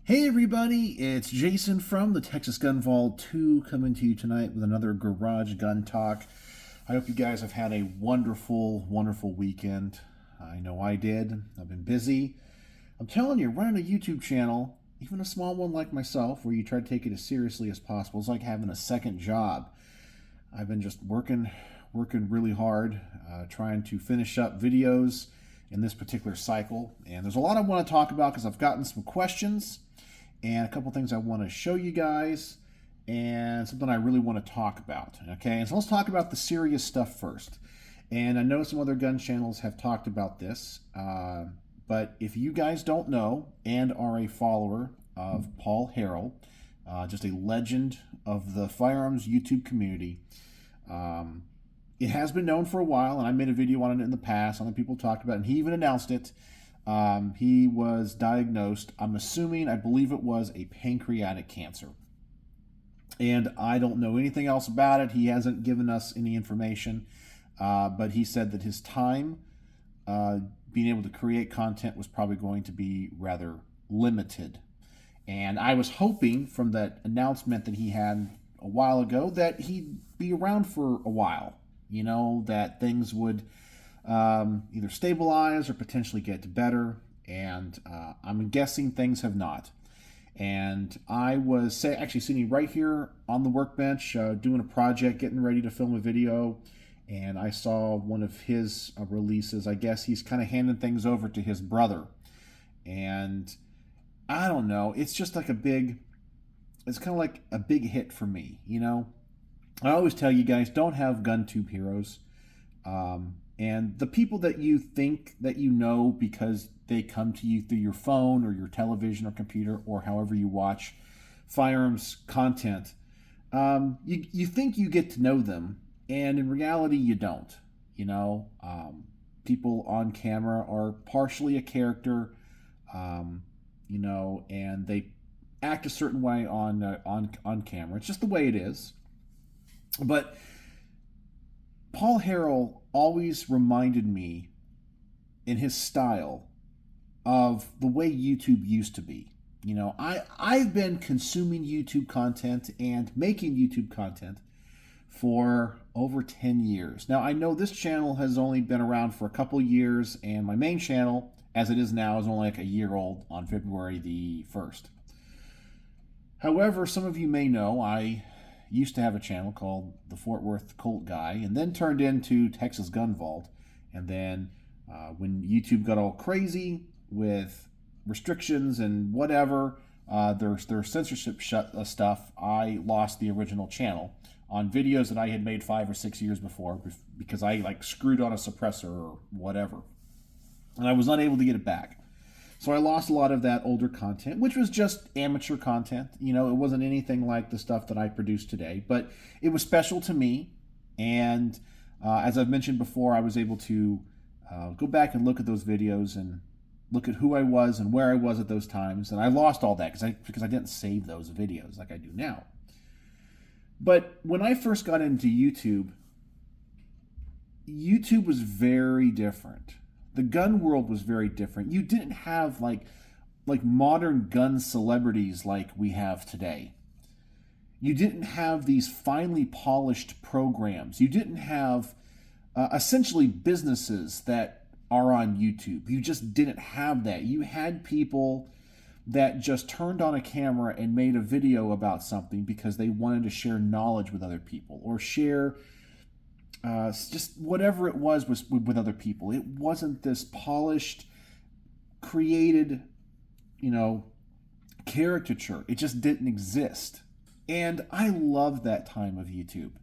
Hey everybody, it's Jason from the Texas Gun Vault 2 coming to you tonight with another Garage Gun Talk. I hope you guys have had a wonderful, wonderful weekend. I know I did. I've been busy. I'm telling you, running a YouTube channel, even a small one like myself, where you try to take it as seriously as possible, is like having a second job. I've been just working really hard, trying to finish up videos in this particular cycle. And there's a lot I want to talk about because I've gotten some questions and a couple things I want to show you guys and something I really want to talk about. Okay, and so let's talk about the serious stuff first. And I know some other gun channels have talked about this, but if you guys don't know and are a follower of Paul Harrell, just a legend of the firearms YouTube community, it has been known for a while, and I made a video on it in the past. Other people talked about it, and he even announced it. He was diagnosed, I believe it was a pancreatic cancer. And I don't know anything else about it. He hasn't given us any information, but he said that his time being able to create content was probably going to be rather limited. And I was hoping from that announcement that he had a while ago that he'd be around for a while, that things would either stabilize or potentially get better, and I'm guessing things have not. And I was actually sitting right here on the workbench doing a project, getting ready to film a video, and I saw one of his releases. I guess he's kind of handing things over to his brother, and I don't know, it's just like it's kind of like a big hit for me. I always tell you guys, don't have GunTube heroes. And the people that you think that you know because they come to you through your phone or your television or computer or however you watch firearms content, you think you get to know them, and in reality you don't. People on camera are partially a character, and they act a certain way on camera. It's just the way it is. But Paul Harrell always reminded me in his style of the way YouTube used to be. I've been consuming YouTube content and making YouTube content for over 10 years. Now, I know this channel has only been around for a couple years, and my main channel, as it is now, is only like a year old on February the 1st. However, some of you may know I used to have a channel called the Fort Worth Colt Guy, and then turned into Texas Gun Vault. And then when YouTube got all crazy with restrictions and whatever, their censorship stuff, I lost the original channel on videos that I had made 5 or 6 years before because I screwed on a suppressor or whatever, and I was unable to get it back. So I lost a lot of that older content, which was just amateur content. It wasn't anything like the stuff that I produce today, but it was special to me. And as I've mentioned before, I was able to go back and look at those videos and look at who I was and where I was at those times. And I lost all that because I didn't save those videos like I do now. But when I first got into YouTube, YouTube was very different. The gun world was very different. You didn't have like modern gun celebrities like we have today. You didn't have these finely polished programs. You didn't have essentially businesses that are on YouTube. You just didn't have that. You had people that just turned on a camera and made a video about something because they wanted to share knowledge with other people or share just whatever it was with other people. It wasn't this polished, created, caricature. It just didn't exist. And I love that time of YouTube.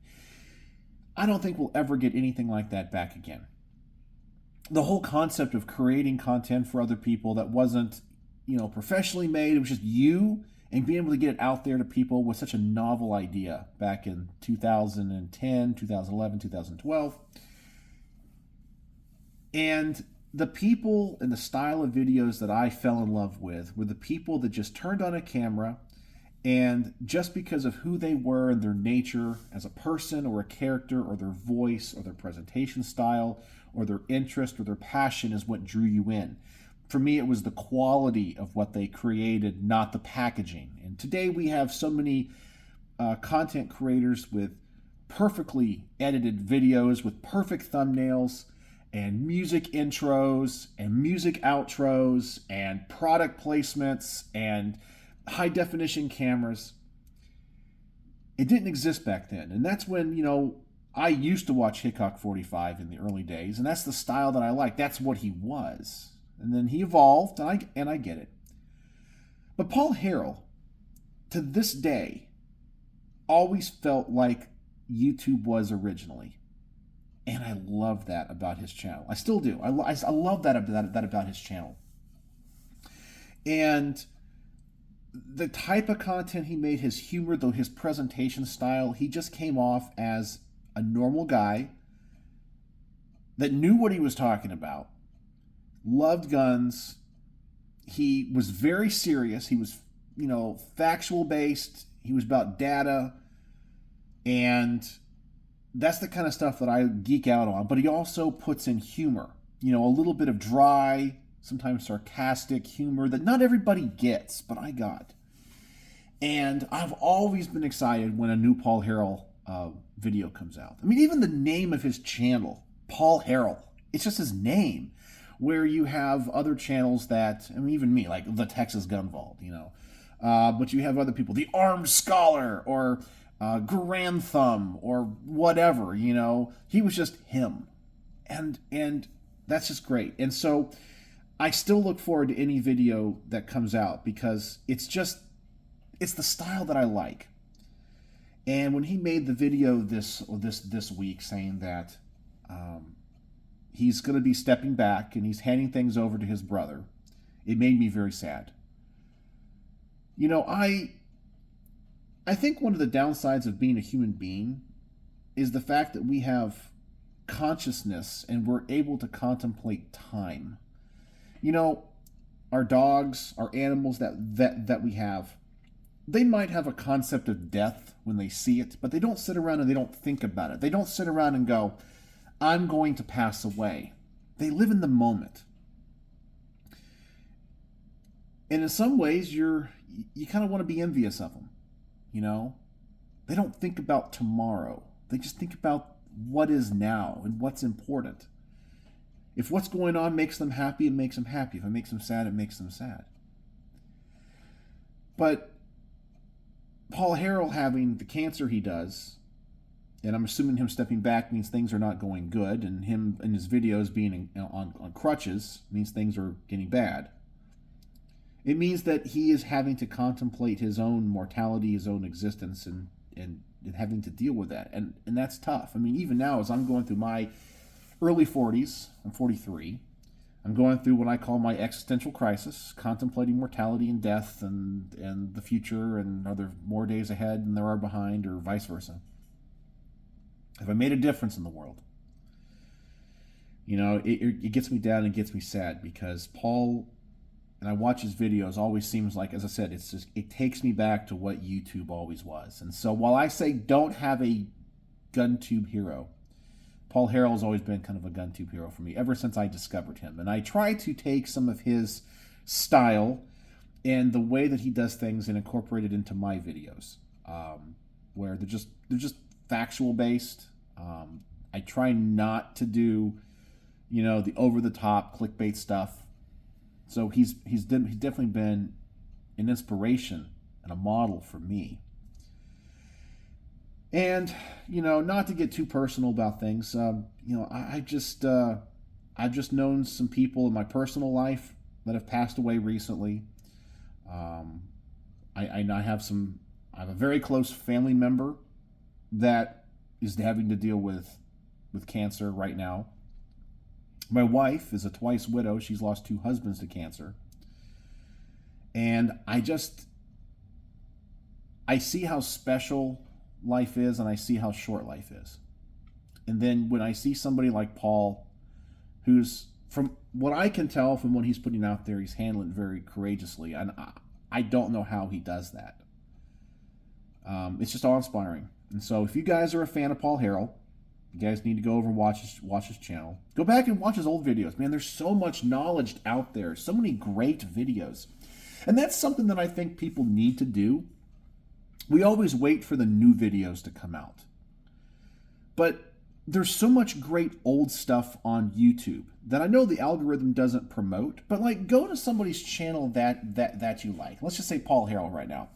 I don't think we'll ever get anything like that back again. The whole concept of creating content for other people that wasn't, professionally made, it was just you, and being able to get it out there to people was such a novel idea back in 2010, 2011, 2012. And the people and the style of videos that I fell in love with were the people that just turned on a camera, and just because of who they were and their nature as a person or a character or their voice or their presentation style or their interest or their passion is what drew you in. For me, it was the quality of what they created, not the packaging. And today we have so many content creators with perfectly edited videos with perfect thumbnails and music intros and music outros and product placements and high definition cameras. It didn't exist back then. And that's when, I used to watch Hickok 45 in the early days, and that's the style that I like. That's what he was. And then he evolved, and I get it. But Paul Harrell, to this day, always felt like YouTube was originally. And I love that about his channel. I still do. I love that about his channel. And the type of content he made, his humor, though his presentation style, he just came off as a normal guy that knew what he was talking about, loved guns. He was very serious. He was, factual based. He was about data. And that's the kind of stuff that I geek out on. But he also puts in humor, a little bit of dry, sometimes sarcastic humor that not everybody gets, but I got. And I've always been excited when a new Paul Harrell video comes out. I mean, even the name of his channel, Paul Harrell, it's just his name. Where you have other channels that, even me, like the Texas Gun Vault, but you have other people, the Armed Scholar or Grand Thumb or whatever, he was just him. And that's just great. And so I still look forward to any video that comes out because it's the style that I like. And when he made the video this week saying that he's going to be stepping back and he's handing things over to his brother, it made me very sad. I think one of the downsides of being a human being is the fact that we have consciousness and we're able to contemplate time. Our dogs, our animals that we have, they might have a concept of death when they see it, but they don't sit around and they don't think about it. They don't sit around and go, I'm going to pass away. They live in the moment. And in some ways, you kind of want to be envious of them. They don't think about tomorrow. They just think about what is now and what's important. If what's going on makes them happy, it makes them happy. If it makes them sad, it makes them sad. But Paul Harrell having the cancer he does, and I'm assuming him stepping back means things are not going good, and him and his videos being on crutches means things are getting bad. It means that he is having to contemplate his own mortality, his own existence, and having to deal with that. And that's tough. Even now, as I'm going through my early 40s, I'm 43, I'm going through what I call my existential crisis, contemplating mortality and death and the future, and are there more days ahead than there are behind, or vice versa. Have I made a difference in the world? It gets me down and gets me sad because Paul, and I watch his videos, always seems like, as I said, it takes me back to what YouTube always was. And so while I say don't have a GunTube hero, Paul Harrell has always been kind of a GunTube hero for me ever since I discovered him. And I try to take some of his style and the way that he does things and incorporate it into my videos, where they're just factual based. I try not to do, the over the top clickbait stuff. So he's definitely been an inspiration and a model for me. And, not to get too personal about things, I've just known some people in my personal life that have passed away recently. I have a very close family member that is having to deal with cancer right now. My wife is a twice widow. She's lost 2 husbands to cancer. And I see how special life is, and I see how short life is. And then when I see somebody like Paul, who's, from what I can tell from what he's putting out there, he's handling it very courageously, and I don't know how he does that. It's just awe-inspiring. And so if you guys are a fan of Paul Harrell, You guys need to go over and watch his channel. Go back and watch his old videos. Man, there's so much knowledge out there. So many great videos. And that's something that I think people need to do. We always wait for the new videos to come out. But there's so much great old stuff on YouTube that I know the algorithm doesn't promote, but like go to somebody's channel that you like. Let's just say Paul Harrell right now.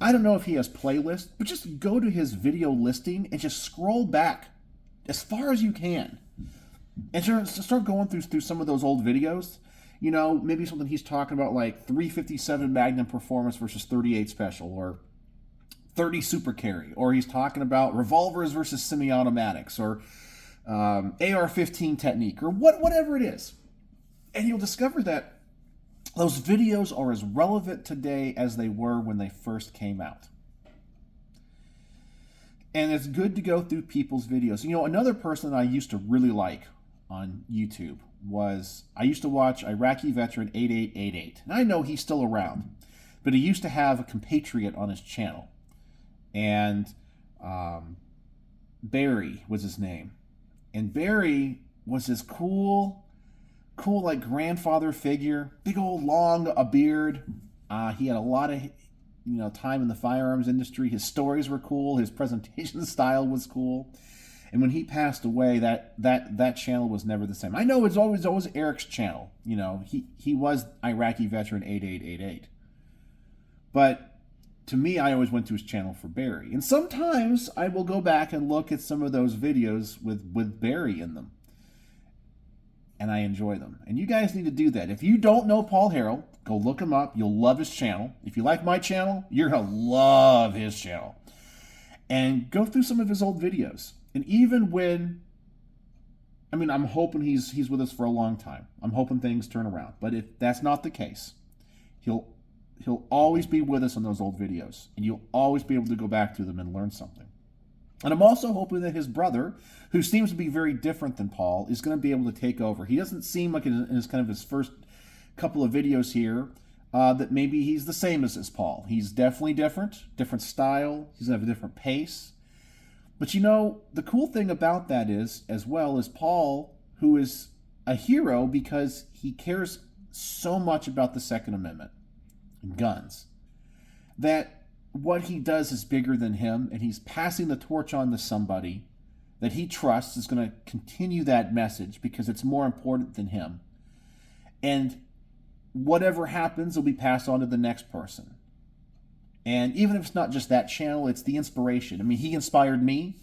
I don't know if he has playlists, but just go to his video listing and just scroll back as far as you can. And start going through some of those old videos. You know, maybe something he's talking about like 357 Magnum Performance versus 38 Special, or 30 Super Carry, or he's talking about revolvers versus semi-automatics, or AR-15 technique, or whatever it is. And you'll discover that those videos are as relevant today as they were when they first came out. And it's good to go through people's videos. You know, another person that I used to really like on YouTube was, I used to watch Iraqi veteran 8888. And I know he's still around, but he used to have a compatriot on his channel. And Barry was his name. And Barry was this cool like grandfather figure, big old long a beard. He had a lot of time in the firearms industry. His stories were cool. His presentation style was cool. And when he passed away, that channel was never the same. I know it's always Eric's channel. You know, he was Iraqi veteran 8888. But to me, I always went to his channel for Barry. And sometimes I will go back and look at some of those videos with Barry in them. And I enjoy them. And you guys need to do that. If you don't know Paul Harrell, go look him up. You'll love his channel. If you like my channel, you're going to love his channel. And go through some of his old videos. And even when, I'm hoping he's with us for a long time. I'm hoping things turn around. But if that's not the case, he'll always be with us on those old videos. And you'll always be able to go back to them and learn something. And I'm also hoping that his brother, who seems to be very different than Paul, is going to be able to take over. He doesn't seem like in his first couple of videos here that maybe he's the same as Paul. He's definitely different style. He's going to have a different pace. But the cool thing about that is, as well as Paul, who is a hero because he cares so much about the Second Amendment and guns, that what he does is bigger than him, and he's passing the torch on to somebody that he trusts is going to continue that message because it's more important than him. And whatever happens will be passed on to the next person. And even if it's not just that channel, it's the inspiration. He inspired me.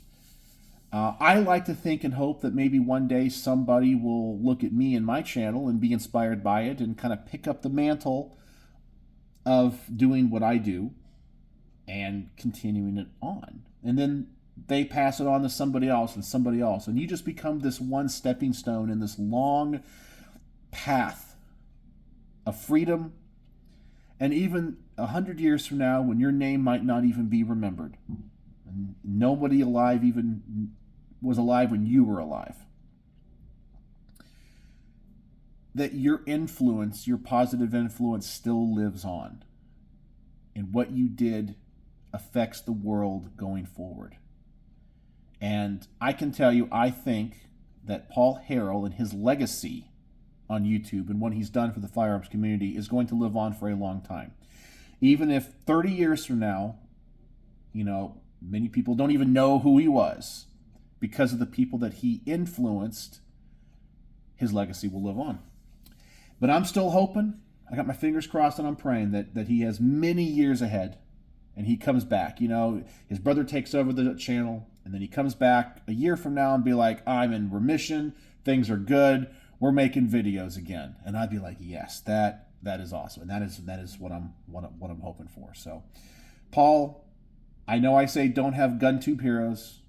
I like to think and hope that maybe one day somebody will look at me and my channel and be inspired by it and kind of pick up the mantle of doing what I do and continuing it on. And then they pass it on to somebody else and somebody else. And you just become this one stepping stone in this long path of freedom. And even 100 years from now, when your name might not even be remembered, and nobody alive even was alive when you were alive, that your influence, your positive influence, still lives on. And what you did affects the world going forward. And I can tell you, I think that Paul Harrell and his legacy on YouTube and what he's done for the firearms community is going to live on for a long time. Even if 30 years from now, many people don't even know who he was, because of the people that he influenced, his legacy will live on. But I'm still hoping, I got my fingers crossed and I'm praying that he has many years ahead and he comes back. His brother takes over the channel and then he comes back a year from now and be like, I'm in remission, things are good, we're making videos again. And I'd be like, yes, that is awesome. And that is what I'm hoping for. So, Paul, I know I say don't have GunTube heroes.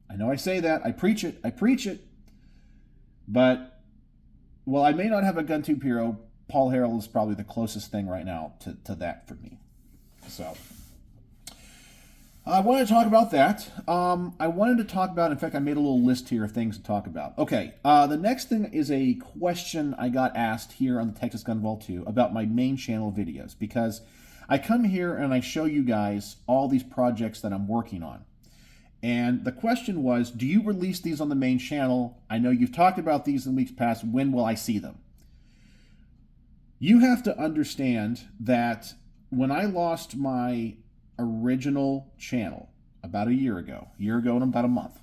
I know I say that. I preach it. But while I may not have a GunTube hero, Paul Harrell is probably the closest thing right now to that for me. So I wanted to talk about that. I wanted to talk about, in fact, I made a little list here of things to talk about. Okay, the next thing is a question I got asked here on the Texas Gun Vault 2 about my main channel videos, because I come here and I show you guys all these projects that I'm working on. And the question was, do you release these on the main channel? I know you've talked about these in weeks past. When will I see them? You have to understand that when I lost my original channel about a year ago and about a month,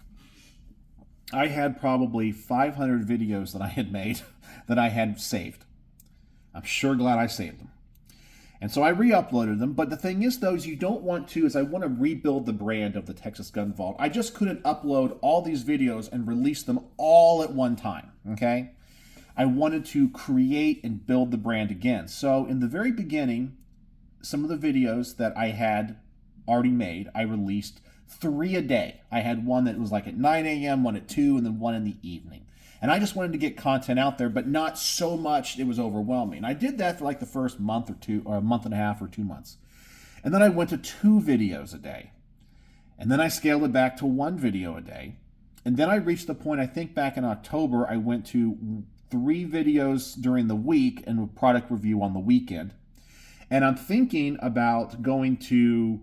I had probably 500 videos that I had made that I had saved. I'm sure glad I saved them. And so I re-uploaded them. But the thing is, though, is I want to rebuild the brand of the Texas Gun Vault. I just couldn't upload all these videos and release them all at one time, okay? I wanted to create and build the brand again. So in the very beginning, some of the videos that I had already made, I released 3 a day. I had one that was like at 9 a.m., one at 2, and then one in the evening. And I just wanted to get content out there, but not so much it was overwhelming. And I did that for like the first month or two, or a month and a half or 2 months. And then I went to 2 videos a day. And then I scaled it back to 1 video a day. And then I reached the point, I think back in October, I went to 3 videos during the week and a product review on the weekend. And I'm thinking about going to,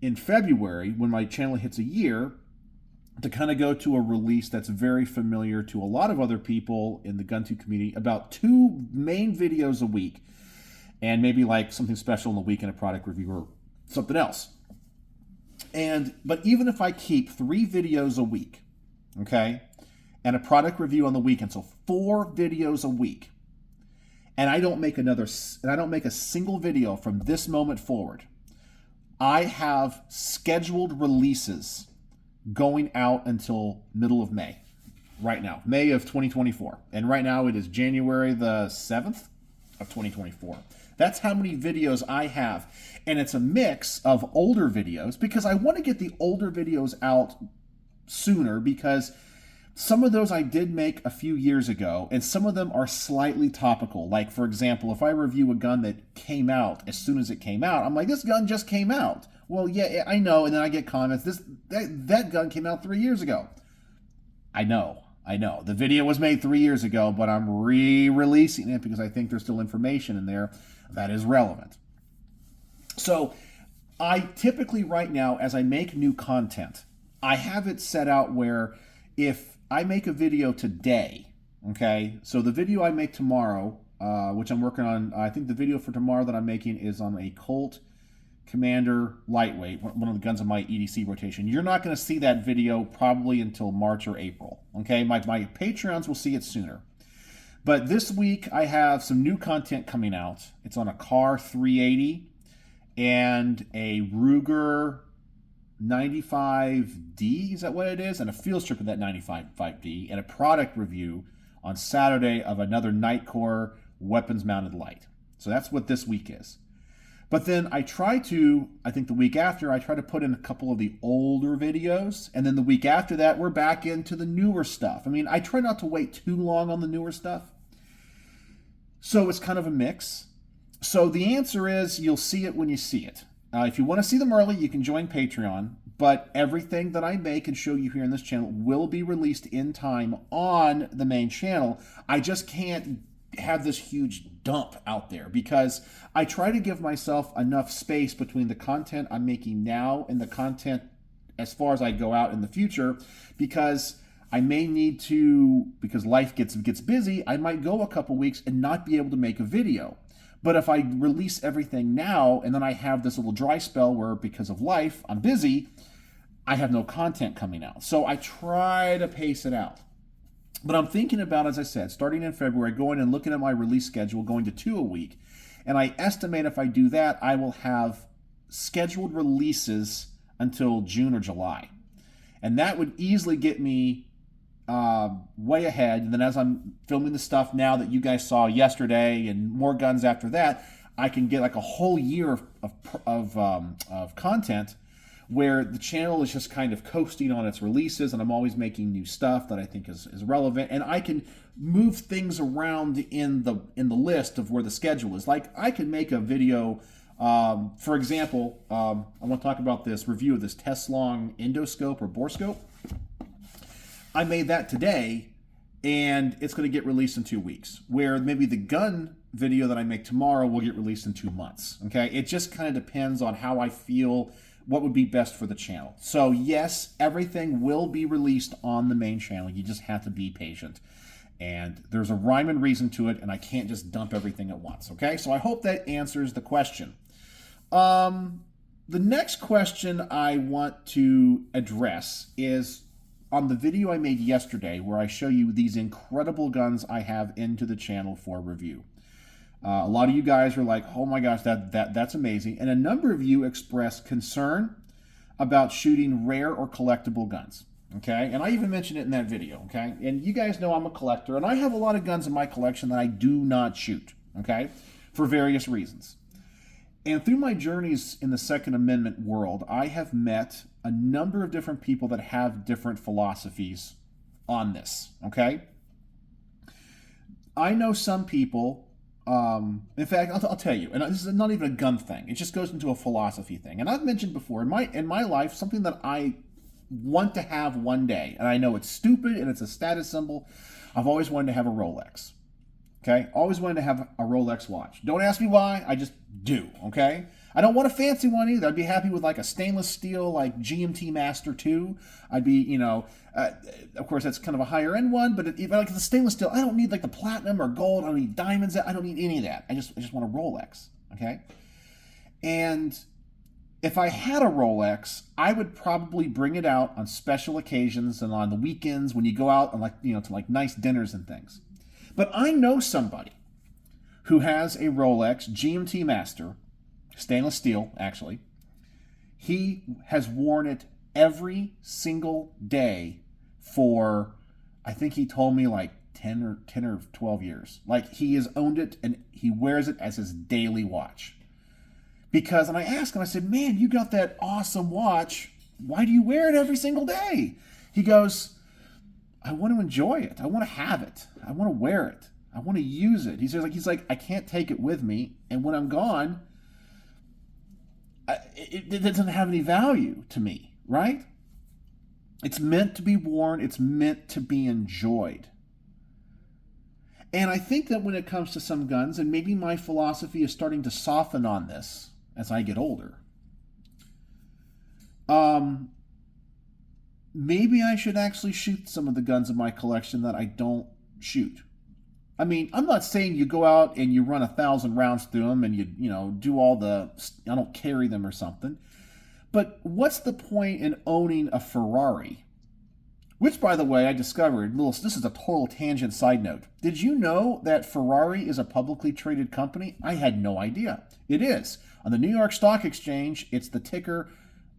in February, when my channel hits a year, to kind of go to a release that's very familiar to a lot of other people in the GunTube community, about 2 main videos a week, and maybe like something special in the week and a product review or something else. But even if I keep 3 videos a week, okay, and a product review on the weekend, so 4 videos a week, and I don't make a single video from this moment forward, I have scheduled releases going out until middle of May, right now, May of 2024. And right now it is January the 7th of 2024. That's how many videos I have. And it's a mix of older videos, because I want to get the older videos out sooner, because some of those I did make a few years ago, and some of them are slightly topical. Like, for example, if I review a gun that came out as soon as it came out, I'm like, this gun just came out. Well, yeah, I know, and then I get comments, that gun came out 3 years ago. I know. The video was made 3 years ago, but I'm re-releasing it because I think there's still information in there that is relevant. So I typically, right now, as I make new content, I have it set out where if I make a video today, okay, so the video I make tomorrow, which I'm working on, I think the video for tomorrow that I'm making is on a Colt Commander Lightweight, one of the guns in my EDC rotation. You're not going to see that video probably until March or April, okay? My Patreons will see it sooner. But this week I have some new content coming out. It's on a Car 380 and a Ruger 95D, is that what it is? And a field strip of that 95D, and a product review on Saturday of another Nightcore weapons mounted light. So that's what this week is. But then I think the week after, I try to put in a couple of the older videos, and then the week after that, we're back into the newer stuff. I mean, I try not to wait too long on the newer stuff. So it's kind of a mix. So the answer is, you'll see it when you see it. If you want to see them early, you can join Patreon, but everything that I make and show you here in this channel will be released in time on the main channel. I just can't have this huge dump out there, because I try to give myself enough space between the content I'm making now and the content as far as I go out in the future, because I may need to, because life gets busy, I might go a couple weeks and not be able to make a video. But if I release everything now and then I have this little dry spell where, because of life, I'm busy, I have no content coming out. So I try to pace it out. But I'm thinking about, as I said, starting in February, going and looking at my release schedule, going to 2 a week. And I estimate if I do that, I will have scheduled releases until June or July. And that would easily get me way ahead. And then as I'm filming the stuff now that you guys saw yesterday and more guns after that, I can get like a whole year of content, where the channel is just kind of coasting on its releases, and I'm always making new stuff that I think is relevant, and I can move things around in the list of where the schedule is. Like, I can make a video, for example, I want to talk about this review of this Teslong endoscope or borescope. I made that today, and it's going to get released in 2 weeks, where maybe the gun video that I make tomorrow will get released in 2 months, okay? It just kind of depends on how I feel what would be best for the channel. So yes, everything will be released on the main channel. You just have to be patient. And there's a rhyme and reason to it, and I can't just dump everything at once, okay? So I hope that answers the question. The next question I want to address is on the video I made yesterday where I show you these incredible guns I have into the channel for review. A lot of you guys are like, oh my gosh, that's amazing. And a number of you expressed concern about shooting rare or collectible guns. Okay, and I even mentioned it in that video, okay? And you guys know I'm a collector, and I have a lot of guns in my collection that I do not shoot, okay? For various reasons. And through my journeys in the Second Amendment world, I have met a number of different people that have different philosophies on this, okay? I know some people, in fact, I'll tell you, and this is not even a gun thing. It just goes into a philosophy thing. And I've mentioned before, in my life, something that I want to have one day, and I know it's stupid and it's a status symbol. I've always wanted to have a Rolex. Okay? Always wanted to have a Rolex watch. Don't ask me why, I just do, okay? I don't want a fancy one either. I'd be happy with like a stainless steel like GMT Master 2. I'd be, of course that's kind of a higher end one, but if I like the stainless steel, I don't need like the platinum or gold. I don't need diamonds. I don't need any of that. I just want a Rolex, okay? And if I had a Rolex, I would probably bring it out on special occasions and on the weekends when you go out and to like nice dinners and things. But I know somebody who has a Rolex GMT Master, stainless steel actually. He has worn it every single day for, I think he told me like 10 or 12 years. Like he has owned it and he wears it as his daily watch. Because, and I asked him, I said, man, you got that awesome watch. Why do you wear it every single day? He goes, I want to enjoy it. I want to have it. I want to wear it. I want to use it. He's like, I can't take it with me. And when I'm gone, it doesn't have any value to me, right? It's meant to be worn. It's meant to be enjoyed. And I think that when it comes to some guns, and maybe my philosophy is starting to soften on this as I get older, maybe I should actually shoot some of the guns in my collection that I don't shoot. I mean, I'm not saying you go out and you run 1,000 rounds through them and you do all the, I don't carry them or something. But what's the point in owning a Ferrari? Which, by the way, I discovered, this is a total tangent side note. Did you know that Ferrari is a publicly traded company? I had no idea. It is. On the New York Stock Exchange, it's the ticker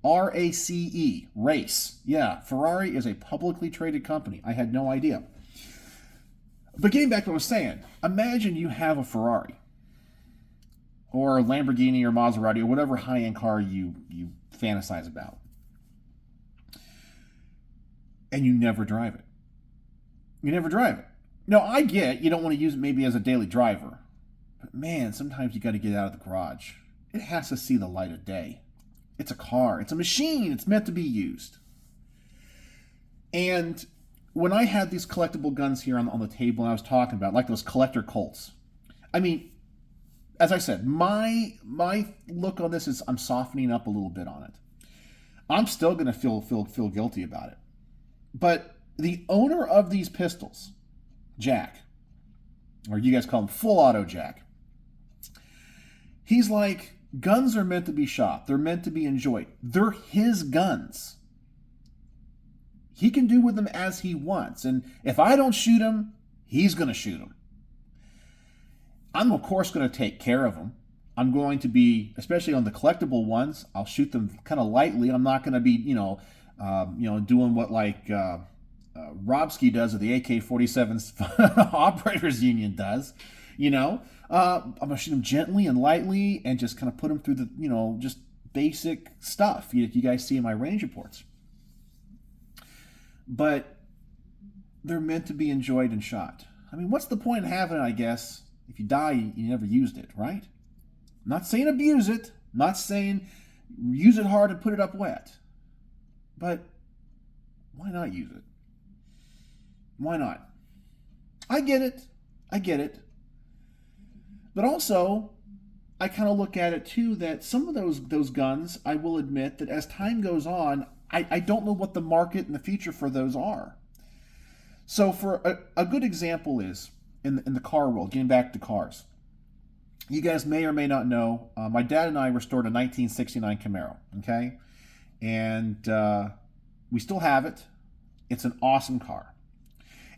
RACE, race. Yeah, Ferrari is a publicly traded company. I had no idea. But getting back to what I was saying, imagine you have a Ferrari or a Lamborghini or Maserati or whatever high-end car you fantasize about. And you never drive it. You never drive it. Now, I get you don't want to use it maybe as a daily driver. But man, sometimes you got to get out of the garage. It has to see the light of day. It's a car. It's a machine. It's meant to be used. And when I had these collectible guns here on the table and I was talking about, like those collector Colts, I mean, as I said, my look on this is I'm softening up a little bit on it. I'm still going to feel guilty about it. But the owner of these pistols, Jack, or you guys call him Full Auto Jack, he's like, guns are meant to be shot. They're meant to be enjoyed. They're his guns. He can do with them as he wants. And if I don't shoot him, he's going to shoot them. I'm, of course, going to take care of them. I'm going to be, especially on the collectible ones, I'll shoot them kind of lightly. I'm not going to be, doing what like Robsky does at the AK-47 Operators Union does. I'm going to shoot them gently and lightly and just kind of put them through the, just basic stuff you guys see in my range reports. But they're meant to be enjoyed and shot. I mean, what's the point in having it, I guess, if you die, you never used it, right? I'm not saying abuse it. I'm not saying use it hard and put it up wet. But why not use it? Why not? I get it. But also, I kind of look at it too that some of those guns, I will admit that as time goes on, I don't know what the market in the future for those are. So for a good example is in the car world, getting back to cars. You guys may or may not know, my dad and I restored a 1969 Camaro, okay? And we still have it. It's an awesome car.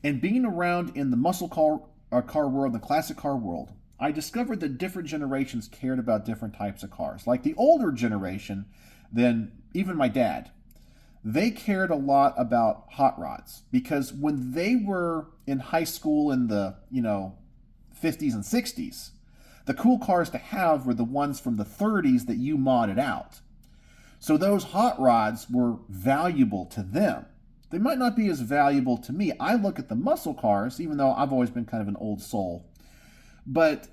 And being around in the muscle car world, the classic car world, I discovered that different generations cared about different types of cars. Like the older generation, than even my dad, they cared a lot about hot rods, because when they were in high school in the 50s and 60s, the cool cars to have were the ones from the 30s that you modded out. So those hot rods were valuable to them. They might not be as valuable to me. I look at the muscle cars, even though I've always been kind of an old soul. But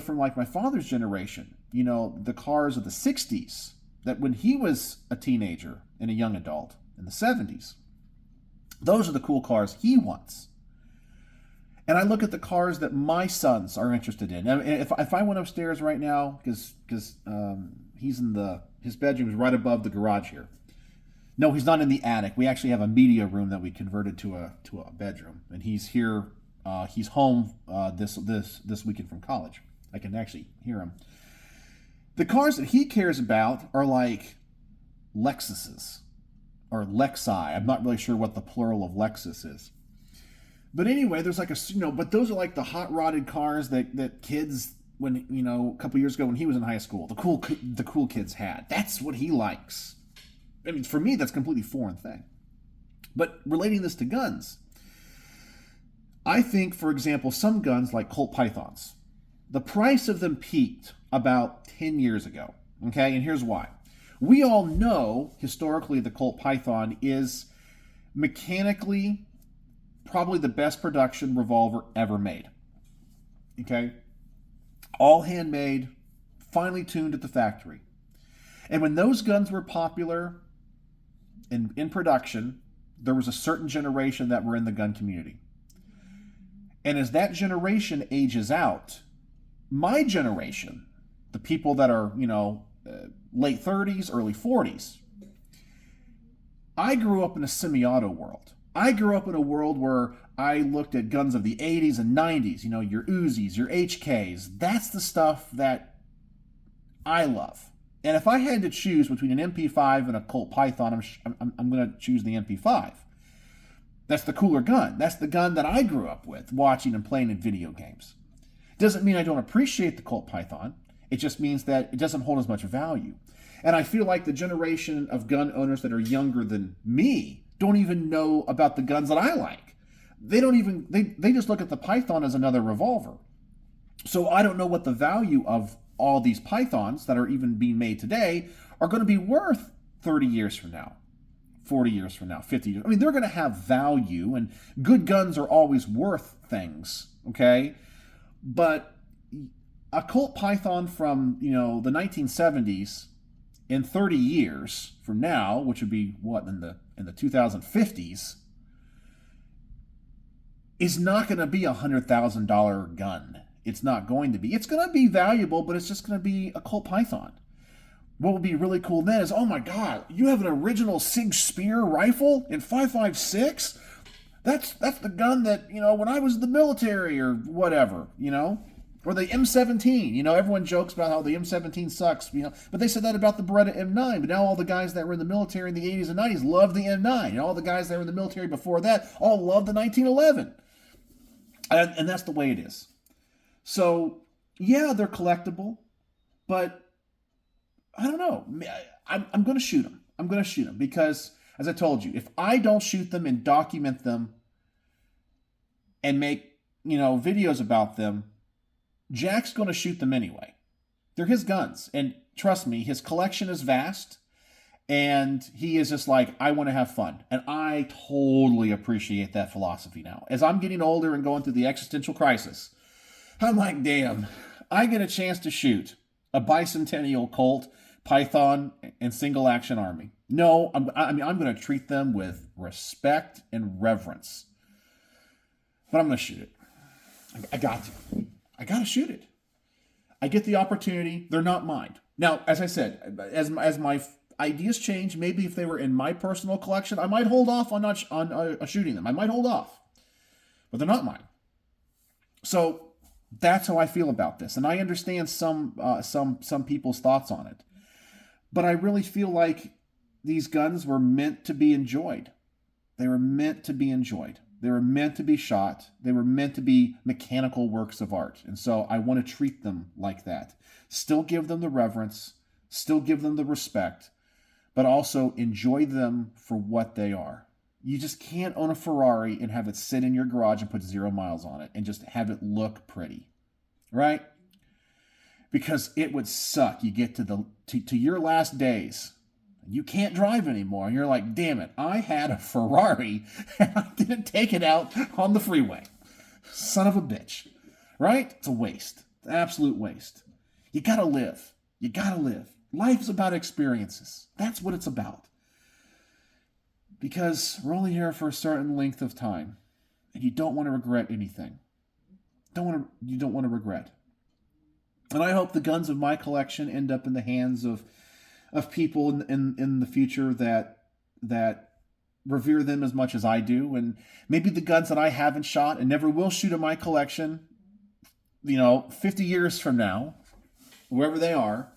from like my father's generation, the cars of the 60s, that when he was a teenager and a young adult in the 70s, those are the cool cars he wants. And I look at the cars that my sons are interested in. And if I went upstairs right now, because he's in his bedroom is right above the garage here. No, he's not in the attic. We actually have a media room that we converted to a bedroom, and he's here. He's home this weekend from college. I can actually hear him. The cars that he cares about are like Lexuses or Lexi. I'm not really sure what the plural of Lexus is. But anyway, there's like but those are like the hot rodded cars that kids, when a couple years ago when he was in high school, the cool kids had. That's what he likes. I mean, for me, that's a completely foreign thing. But relating this to guns, I think, for example, some guns like Colt Pythons, the price of them peaked about 10 years ago. Okay, and here's why. We all know historically the Colt Python is mechanically probably the best production revolver ever made. Okay? All handmade, finely tuned at the factory. And when those guns were popular in production, there was a certain generation that were in the gun community. And as that generation ages out, my generation, the people that are, late 30s, early 40s, I grew up in a semi-auto world. I grew up in a world where I looked at guns of the 80s and 90s, your Uzis, your HKs. That's the stuff that I love. And if I had to choose between an MP5 and a Colt Python, I'm going to choose the MP5. That's the cooler gun. That's the gun that I grew up with, watching and playing in video games. Doesn't mean I don't appreciate the Colt Python. It just means that it doesn't hold as much value. And I feel like the generation of gun owners that are younger than me don't even know about the guns that I like. They just look at the Python as another revolver. So I don't know what the value of all these Pythons that are even being made today are going to be worth 30 years from now, 40 years from now, 50 years. I mean, they're going to have value, and good guns are always worth things, okay? But a Colt Python from, the 1970s in 30 years from now, which would be what, in the 2050s, is not going to be a $100,000 gun. It's not going to be. It's going to be valuable, but it's just going to be a Colt Python. What would be really cool then is, oh my God, you have an original Sig Spear rifle in 5.56? That's the gun that, when I was in the military or whatever, Or the M17, everyone jokes about how the M17 sucks, but they said that about the Beretta M9, but now all the guys that were in the military in the 80s and 90s love the M9, and all the guys that were in the military before that all love the 1911. And that's the way it is. So, yeah, they're collectible, but I don't know. I'm going to shoot them. I'm going to shoot them because, as I told you, if I don't shoot them and document them and make, videos about them, Jack's going to shoot them anyway. They're his guns. And trust me, his collection is vast. And he is just like, I want to have fun. And I totally appreciate that philosophy now. As I'm getting older and going through the existential crisis, I'm like, damn, I get a chance to shoot a bicentennial Colt, Python, and single action army. No, I'm going to treat them with respect and reverence. But I'm going to shoot it. I got to shoot it. I get the opportunity. They're not mine. Now, as I said, as my ideas change, maybe if they were in my personal collection, I might hold off on shooting them. I might hold off, but they're not mine. So that's how I feel about this, and I understand some people's thoughts on it, but I really feel like these guns were meant to be enjoyed. They were meant to be enjoyed. They were meant to be shot. They were meant to be mechanical works of art. And so I want to treat them like that. Still give them the reverence, still give them the respect, but also enjoy them for what they are. You just can't own a Ferrari and have it sit in your garage and put 0 miles on it and just have it look pretty, right? Because it would suck. You get to your last days, you can't drive anymore, and you're like, damn it, I had a Ferrari and I didn't take it out on the freeway. Son of a bitch. Right? It's a waste. It's an absolute waste. You gotta live. You gotta live. Life's about experiences. That's what it's about. Because we're only here for a certain length of time, and you don't want to regret anything. You don't want to regret. And I hope the guns of my collection end up in the hands of people in the future that revere them as much as I do. And maybe the guns that I haven't shot and never will shoot in my collection, 50 years from now, wherever they are,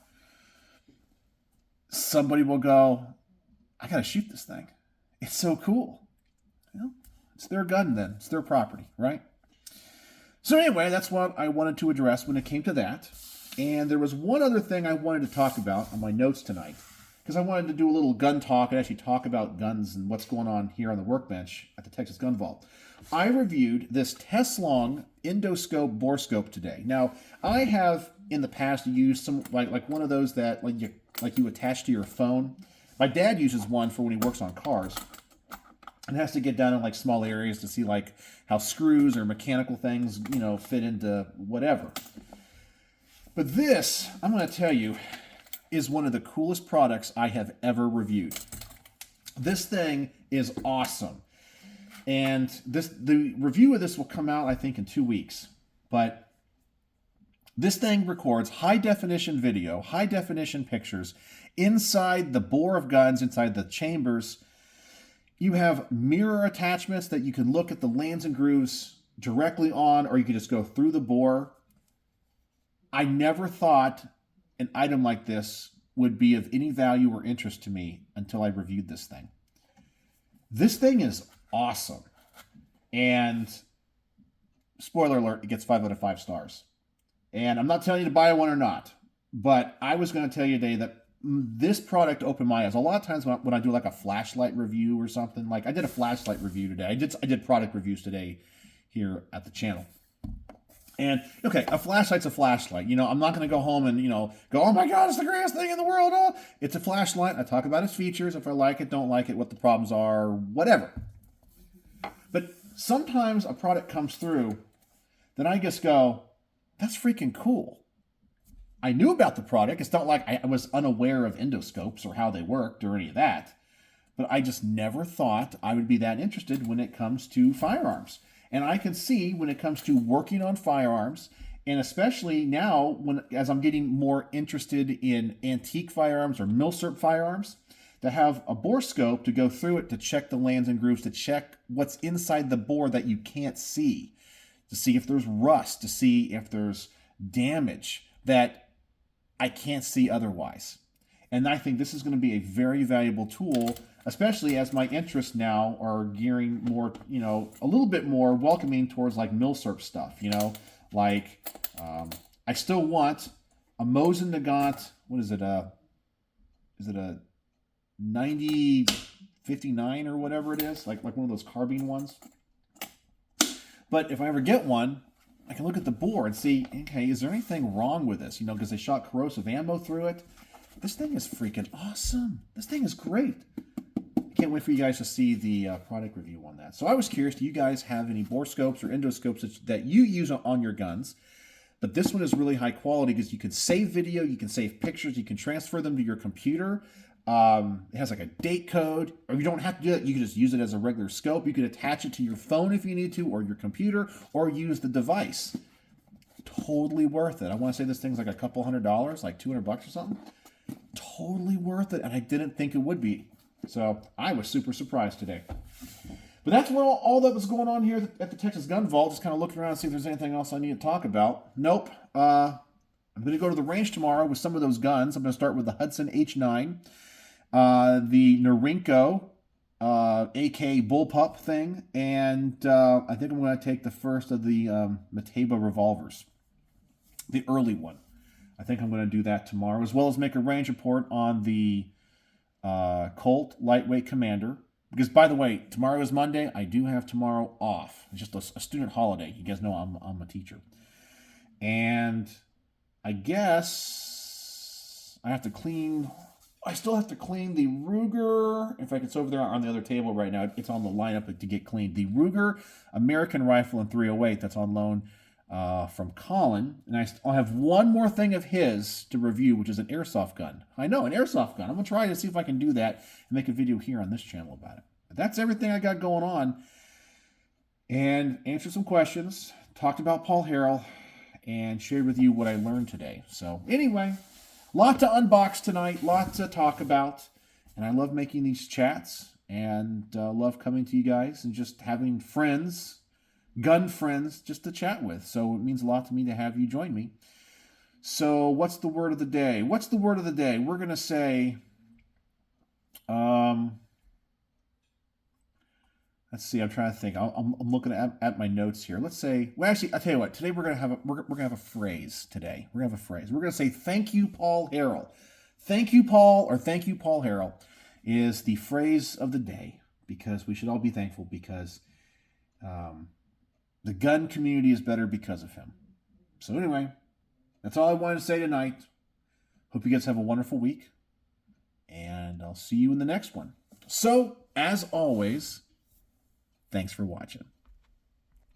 somebody will go, I got to shoot this thing. It's so cool. It's their gun then. It's their property, right? So anyway, that's what I wanted to address when it came to that. And there was one other thing I wanted to talk about on my notes tonight, because I wanted to do a little gun talk and actually talk about guns and what's going on here on the workbench at the Texas Gun Vault. I reviewed this Teslong endoscope bore scope today. Now, I have in the past used some like one of those that you attach to your phone. My dad uses one for when he works on cars, and has to get down in like small areas to see like how screws or mechanical things fit into whatever. But this, I'm going to tell you, is one of the coolest products I have ever reviewed. This thing is awesome. And the review of this will come out, I think, in 2 weeks. But this thing records high-definition video, high-definition pictures inside the bore of guns, inside the chambers. You have mirror attachments that you can look at the lands and grooves directly on, or you can just go through the bore. I never thought an item like this would be of any value or interest to me until I reviewed this thing. This thing is awesome. And spoiler alert, it gets 5 out of 5 stars. And I'm not telling you to buy one or not, but I was going to tell you today that this product opened my eyes. A lot of times when I do like a flashlight review or something, like I did a flashlight review today. I did product reviews today here at the channel. And, okay, a flashlight's a flashlight. I'm not going to go home and, go, oh my God, it's the greatest thing in the world. Oh. It's a flashlight. I talk about its features, if I like it, don't like it, what the problems are, whatever. But sometimes a product comes through that I just go, that's freaking cool. I knew about the product. It's not like I was unaware of endoscopes or how they worked or any of that. But I just never thought I would be that interested when it comes to firearms. And I can see when it comes to working on firearms, and especially now as I'm getting more interested in antique firearms or milsurp firearms, to have a bore scope to go through it to check the lands and grooves, to check what's inside the bore that you can't see, to see if there's rust, to see if there's damage that I can't see otherwise. And I think this is going to be a very valuable tool, especially as my interests now are gearing more, a little bit more welcoming towards like milsurp stuff, like I still want a Mosin Nagant, what is it a 9059 or whatever it is, like one of those carbine ones. But if I ever get one, I can look at the bore and see, okay, is there anything wrong with this? Because they shot corrosive ammo through it. This thing is freaking awesome. This thing is great. I can't wait for you guys to see the product review on that. So I was curious, do you guys have any bore scopes or endoscopes that you use on your guns? But this one is really high quality because you can save video, you can save pictures, you can transfer them to your computer. It has like a date code, or you don't have to do that. You can just use it as a regular scope. You can attach it to your phone if you need to, or your computer, or use the device. totally worth it. I want to say this thing's like a couple $100, like $200 or something. Totally worth it, and I didn't think it would be. So I was super surprised today. But that's what all that was going on here at the Texas Gun Vault. Just kind of looking around and see if there's anything else I need to talk about. Nope. I'm going to go to the range tomorrow with some of those guns. I'm going to start with the Hudson H9, the Norinco AK bullpup thing, and I think I'm going to take the first of the Mateba revolvers, the early one. I think I'm going to do that tomorrow, as well as make a range report on the Colt Lightweight Commander. Because, by the way, tomorrow is Monday. I do have tomorrow off. It's just a student holiday. You guys know I'm a teacher. And I guess I have to clean... I still have to clean the Ruger. In fact, it's over there on the other table right now. It's on the lineup to get cleaned. The Ruger American Rifle in .308 that's on loan from Colin. And I'll have one more thing of his to review, which is an airsoft gun. I know, an airsoft gun. I'm going to try to see if I can do that and make a video here on this channel about it. But that's everything I got going on. And answered some questions, talked about Paul Harrell, and shared with you what I learned today. So anyway, lot to unbox tonight, lot to talk about. And I love making these chats and love coming to you guys and just having friends, gun friends, just to chat with. So it means a lot to me to have you join me. So what's the word of the day? What's the word of the day? We're going to say, let's see, I'm trying to think. I'm looking at my notes here. Let's say, well, actually, I'll tell you what. Today we're going to have a phrase today. We're going to have a phrase. We're going to say, thank you, Paul Harrell. Thank you, Paul, or thank you, Paul Harrell, is the phrase of the day, because we should all be thankful, because the gun community is better because of him. So anyway, that's all I wanted to say tonight. Hope you guys have a wonderful week, and I'll see you in the next one. So, as always, thanks for watching.